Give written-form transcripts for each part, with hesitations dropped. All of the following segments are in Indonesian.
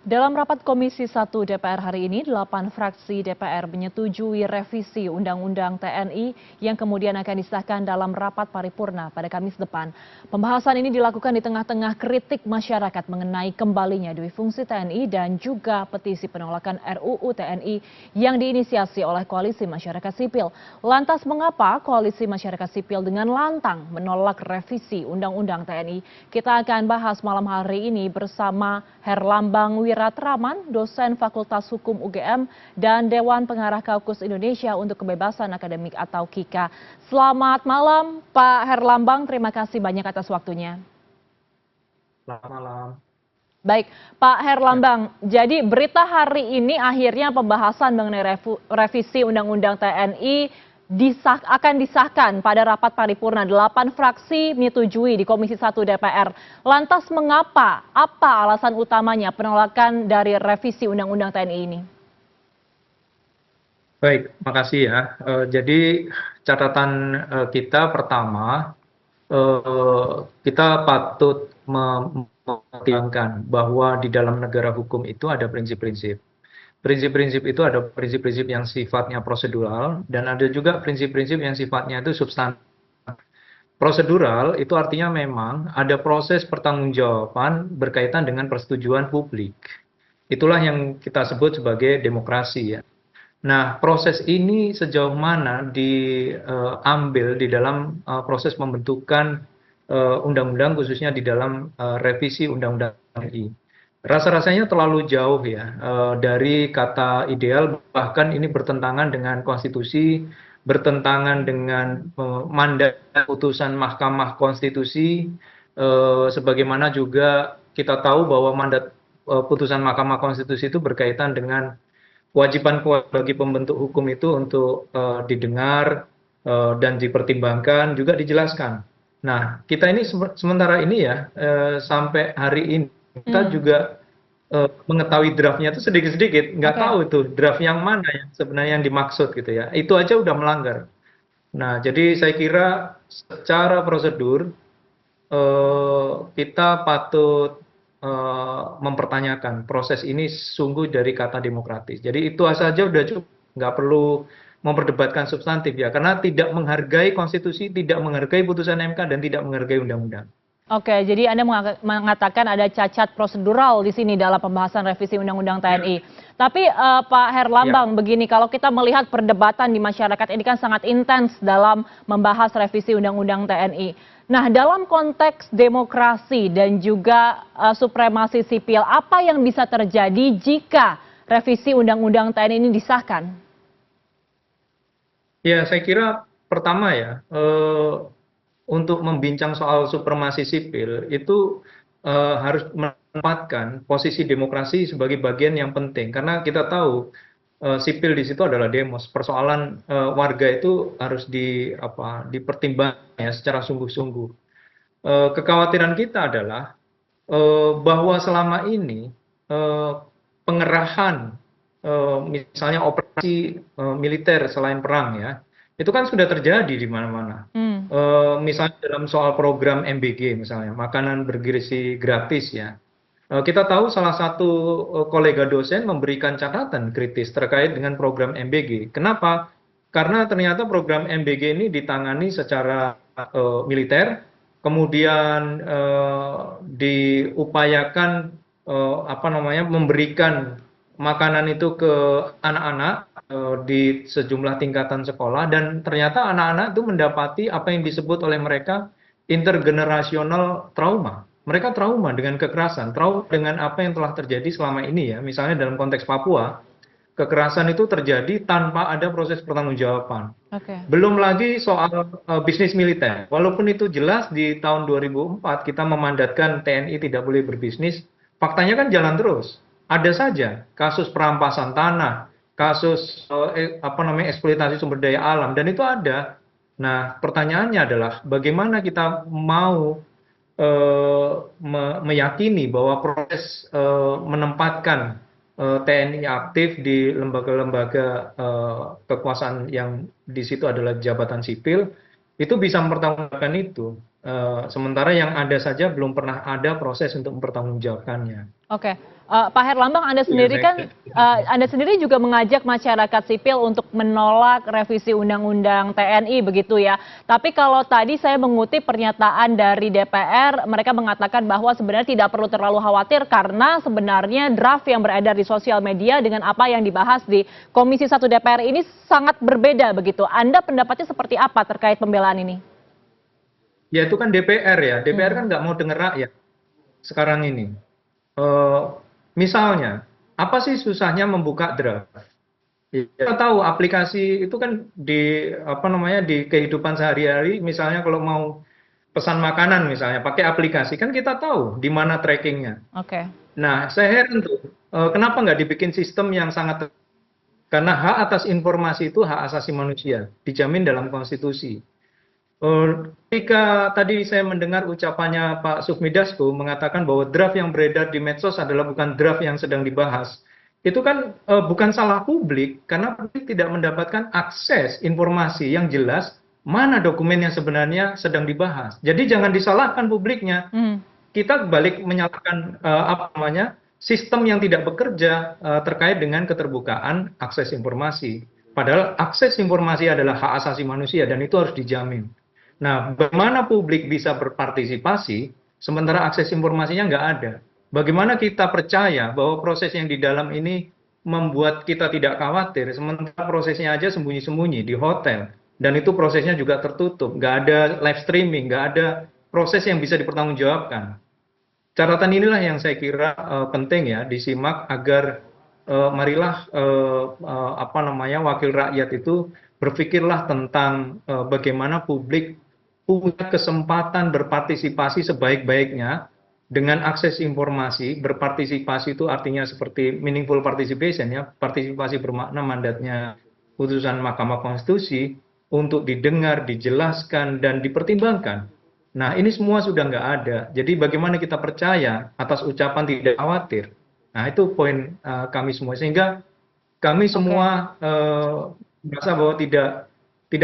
Dalam rapat Komisi 1 DPR hari ini, 8 fraksi DPR menyetujui revisi Undang-Undang TNI yang kemudian akan disahkan dalam rapat paripurna pada Kamis depan. Pembahasan ini dilakukan di tengah-tengah kritik masyarakat mengenai kembalinya dui fungsi TNI dan juga petisi penolakan RUU TNI yang diinisiasi oleh Koalisi Masyarakat Sipil. Lantas mengapa Koalisi Masyarakat Sipil dengan lantang menolak revisi Undang-Undang TNI? Kita akan bahas malam hari ini bersama Herlambang Wiratraman, dosen Fakultas Hukum UGM, dan Dewan Pengarah Kaukus Indonesia untuk Kebebasan Akademik atau KIKA. Selamat malam, Pak Herlambang. Terima kasih banyak atas waktunya. Selamat malam. Baik, Pak Herlambang. Jadi berita hari ini akhirnya pembahasan mengenai revisi Undang-Undang TNI akan disahkan pada rapat paripurna. 8 fraksi menyetujui di Komisi 1 DPR. Lantas mengapa? Apa alasan utamanya penolakan dari revisi Undang-Undang TNI ini? Baik, makasih ya. Jadi catatan kita pertama, kita patut mempertimbangkan bahwa di dalam negara hukum itu ada prinsip-prinsip. Prinsip-prinsip itu ada prinsip-prinsip yang sifatnya prosedural dan ada juga prinsip-prinsip yang sifatnya itu substantif. Prosedural itu artinya memang ada proses pertanggungjawaban berkaitan dengan persetujuan publik. Itulah yang kita sebut sebagai demokrasi ya. Nah, proses ini sejauh mana diambil di dalam proses pembentukan undang-undang khususnya di dalam revisi Undang-Undang TNI. Rasa-rasanya terlalu jauh ya dari kata ideal, bahkan ini bertentangan dengan konstitusi, bertentangan dengan mandat putusan Mahkamah Konstitusi, sebagaimana juga kita tahu bahwa mandat putusan Mahkamah Konstitusi itu berkaitan dengan kewajiban bagi pembentuk hukum itu untuk didengar dan dipertimbangkan, juga dijelaskan. Nah, kita ini sementara ini ya, sampai hari ini kita juga mengetahui draftnya itu sedikit-sedikit, nggak tahu itu draft yang mana yang sebenarnya yang dimaksud gitu ya. Itu aja udah melanggar. Nah, jadi saya kira secara prosedur kita patut mempertanyakan proses ini sungguh dari kata demokratis. Jadi itu saja udah cukup, nggak perlu memperdebatkan substantif ya, karena tidak menghargai konstitusi, tidak menghargai putusan MK, dan tidak menghargai undang-undang. Oke, jadi Anda mengatakan ada cacat prosedural di sini dalam pembahasan revisi Undang-Undang TNI. Tapi Pak Herlambang, begini, kalau kita melihat perdebatan di masyarakat ini kan sangat intens dalam membahas revisi Undang-Undang TNI. Nah, dalam konteks demokrasi dan juga supremasi sipil, apa yang bisa terjadi jika revisi Undang-Undang TNI ini disahkan? Ya, saya kira pertama ya, untuk membincang soal supremasi sipil itu harus menempatkan posisi demokrasi sebagai bagian yang penting, karena kita tahu sipil di situ adalah demos. Persoalan warga itu harus dipertimbangkan ya secara sungguh-sungguh. Kekhawatiran kita adalah bahwa selama ini pengerahan misalnya operasi militer selain perang ya, itu kan sudah terjadi di mana-mana. Misalnya dalam soal program MBG misalnya, makanan bergizi gratis ya. Kita tahu salah satu kolega dosen memberikan catatan kritis terkait dengan program MBG. Kenapa? Karena ternyata program MBG ini ditangani secara militer, kemudian diupayakan memberikan makanan itu ke anak-anak di sejumlah tingkatan sekolah, dan ternyata anak-anak itu mendapati apa yang disebut oleh mereka intergenerasional trauma. Mereka trauma dengan kekerasan, trauma dengan apa yang telah terjadi selama ini ya. Misalnya dalam konteks Papua, kekerasan itu terjadi tanpa ada proses pertanggungjawaban. Belum lagi soal bisnis militer. Walaupun itu jelas di tahun 2004 kita memandatkan TNI tidak boleh berbisnis, faktanya kan jalan terus. Ada saja kasus perampasan tanah, kasus eksploitasi sumber daya alam, dan itu ada. Nah, pertanyaannya adalah bagaimana kita mau meyakini bahwa proses menempatkan TNI aktif di lembaga-lembaga kekuasaan yang di situ adalah jabatan sipil, itu bisa mempertanggungjawabkan itu. Sementara yang ada saja belum pernah ada proses untuk mempertanggungjawabkannya. Oke, Pak Herlambang, Anda Iya, sendiri kan, Anda sendiri juga mengajak masyarakat sipil untuk menolak revisi Undang-Undang TNI begitu ya. Tapi kalau tadi saya mengutip pernyataan dari DPR, mereka mengatakan bahwa sebenarnya tidak perlu terlalu khawatir karena sebenarnya draft yang beredar di sosial media dengan apa yang dibahas di Komisi 1 DPR ini sangat berbeda begitu. Anda pendapatnya seperti apa terkait pembelaan ini? ya itu kan DPR ya. DPR kan Hmm, nggak mau dengar rakyat sekarang ini. Eh, Misalnya, apa sih susahnya membuka draft? Ya, kita tahu aplikasi itu kan di apa namanya di kehidupan sehari-hari. Misalnya kalau mau pesan makanan misalnya pakai aplikasi kan kita tahu di mana trackingnya. oke. Nah, saya heran tuh kenapa nggak dibikin sistem yang sangat karena hak atas informasi itu hak asasi manusia dijamin dalam konstitusi. Ketika tadi saya mendengar ucapannya Pak Sufmi Dasko mengatakan bahwa draft yang beredar di medsos adalah bukan draft yang sedang dibahas. Itu kan bukan salah publik, karena publik tidak mendapatkan akses informasi yang jelas mana dokumen yang sebenarnya sedang dibahas. Jadi jangan disalahkan publiknya. Hmm. Kita balik menyalahkan apa namanya sistem yang tidak bekerja terkait dengan keterbukaan akses informasi. Padahal akses informasi adalah hak asasi manusia dan itu harus dijamin. Nah, bagaimana publik bisa berpartisipasi sementara akses informasinya nggak ada? Bagaimana kita percaya bahwa proses yang di dalam ini membuat kita tidak khawatir, sementara prosesnya aja sembunyi-sembunyi di hotel, dan itu prosesnya juga tertutup, nggak ada live streaming, nggak ada proses yang bisa dipertanggungjawabkan. Catatan inilah yang saya kira penting ya disimak agar marilah apa namanya wakil rakyat itu berpikirlah tentang bagaimana publik punya kesempatan berpartisipasi sebaik-baiknya dengan akses informasi. Berpartisipasi itu artinya seperti meaningful participation ya, partisipasi bermakna mandatnya putusan Mahkamah Konstitusi untuk didengar, dijelaskan, dan dipertimbangkan. Nah, ini semua sudah nggak ada. Jadi bagaimana kita percaya atas ucapan tidak khawatir? Nah, itu poin kami semua. Sehingga kami Oke. semua merasa bahwa tidak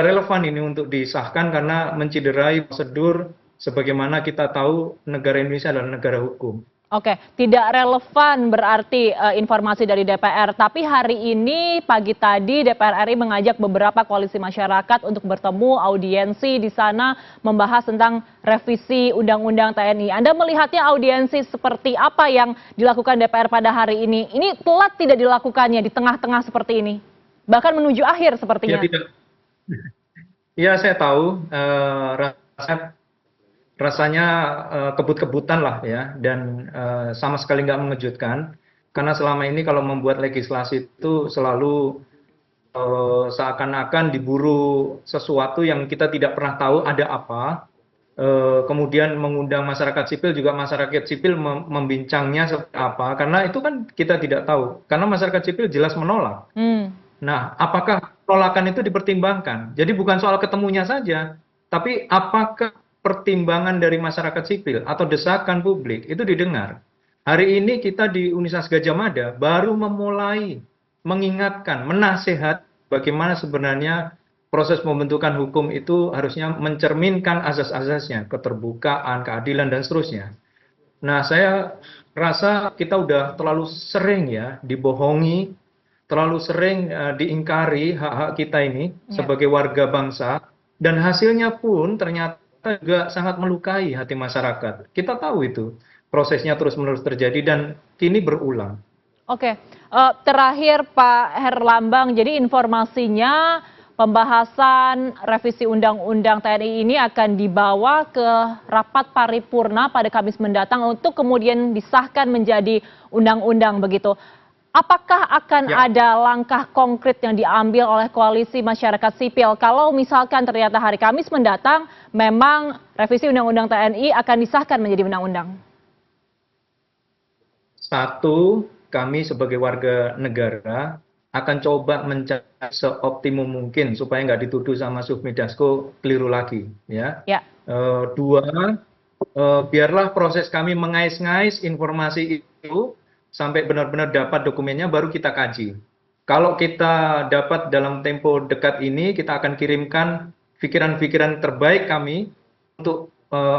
relevan ini untuk disahkan karena menciderai prosedur sebagaimana kita tahu negara Indonesia adalah negara hukum. Oke, tidak relevan berarti informasi dari DPR. Tapi hari ini pagi tadi DPR RI mengajak beberapa koalisi masyarakat untuk bertemu audiensi di sana membahas tentang revisi Undang-Undang TNI. Anda melihatnya audiensi seperti apa yang dilakukan DPR pada hari ini? Ini telat tidak dilakukannya di tengah-tengah seperti ini, bahkan menuju akhir Ya sepertinya. tidak, ya saya tahu rasanya kebut-kebutan lah ya dan sama sekali nggak mengejutkan karena selama ini kalau membuat legislasi itu selalu seakan-akan diburu sesuatu yang kita tidak pernah tahu ada apa. Kemudian mengundang masyarakat sipil juga masyarakat sipil membincangnya seperti apa karena itu kan kita tidak tahu karena masyarakat sipil jelas menolak. Hmm, Nah, apakah penolakan itu dipertimbangkan? Jadi bukan soal ketemunya saja, tapi apakah pertimbangan dari masyarakat sipil atau desakan publik itu didengar? Hari ini kita di Universitas Gadjah Mada baru memulai mengingatkan, menasehat bagaimana sebenarnya proses pembentukan hukum itu harusnya mencerminkan azas-azasnya, keterbukaan, keadilan, dan seterusnya. Nah, saya rasa kita udah terlalu sering ya dibohongi, terlalu sering diingkari hak-hak kita ini ya. sebagai warga bangsa, dan hasilnya pun ternyata juga sangat melukai hati masyarakat. Kita tahu itu prosesnya terus-menerus terjadi dan kini berulang. Oke, terakhir Pak Herlambang, jadi informasinya pembahasan revisi Undang-Undang TNI ini akan dibawa ke rapat paripurna pada Kamis mendatang untuk kemudian disahkan menjadi undang-undang begitu. Apakah akan Ya, ada langkah konkret yang diambil oleh koalisi masyarakat sipil kalau misalkan ternyata hari Kamis mendatang memang revisi Undang-Undang TNI akan disahkan menjadi undang-undang? satu, kami sebagai warga negara akan coba mencari seoptimum mungkin supaya nggak dituduh sama Sufmi Dasko keliru lagi, ya. Ya, Dua, biarlah proses kami mengais-ngais informasi itu sampai benar-benar dapat dokumennya baru kita kaji. Kalau kita dapat dalam tempo dekat ini, kita akan kirimkan pikiran-pikiran terbaik kami untuk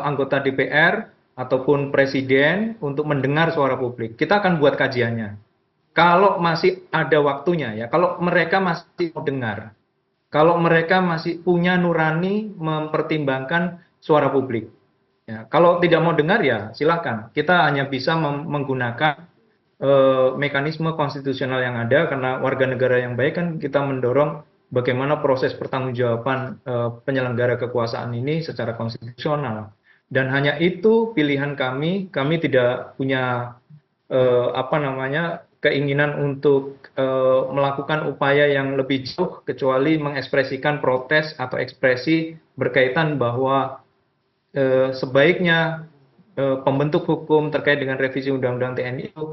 anggota DPR ataupun presiden untuk mendengar suara publik. Kita akan buat kajiannya. Kalau masih ada waktunya ya, kalau mereka masih mau dengar, kalau mereka masih punya nurani mempertimbangkan suara publik. Ya, kalau tidak mau dengar ya silakan. Kita hanya bisa menggunakan mekanisme konstitusional yang ada karena warga negara yang baik kan kita mendorong bagaimana proses pertanggungjawaban penyelenggara kekuasaan ini secara konstitusional. Dan hanya itu pilihan kami tidak punya keinginan untuk melakukan upaya yang lebih jauh kecuali mengekspresikan protes atau ekspresi berkaitan bahwa sebaiknya pembentuk hukum terkait dengan revisi Undang-Undang TNI itu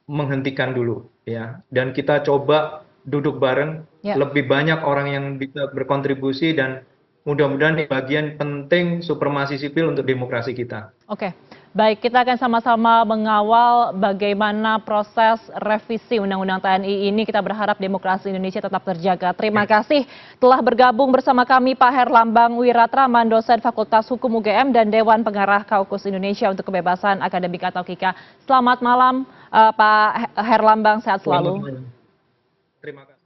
menghentikan dulu ya, dan kita coba duduk bareng lebih banyak orang yang bisa berkontribusi dan mudah-mudahan ini bagian penting supremasi sipil untuk demokrasi kita. Oke, baik, kita akan sama-sama mengawal bagaimana proses revisi Undang-Undang TNI ini. Kita berharap demokrasi Indonesia tetap terjaga. Terima kasih telah bergabung bersama kami Pak Herlambang Wiratraman, dosen Fakultas Hukum UGM dan Dewan Pengarah Kaukus Indonesia untuk Kebebasan Akademik atau KIKA. Selamat malam Pak Herlambang, sehat selalu. Terima kasih.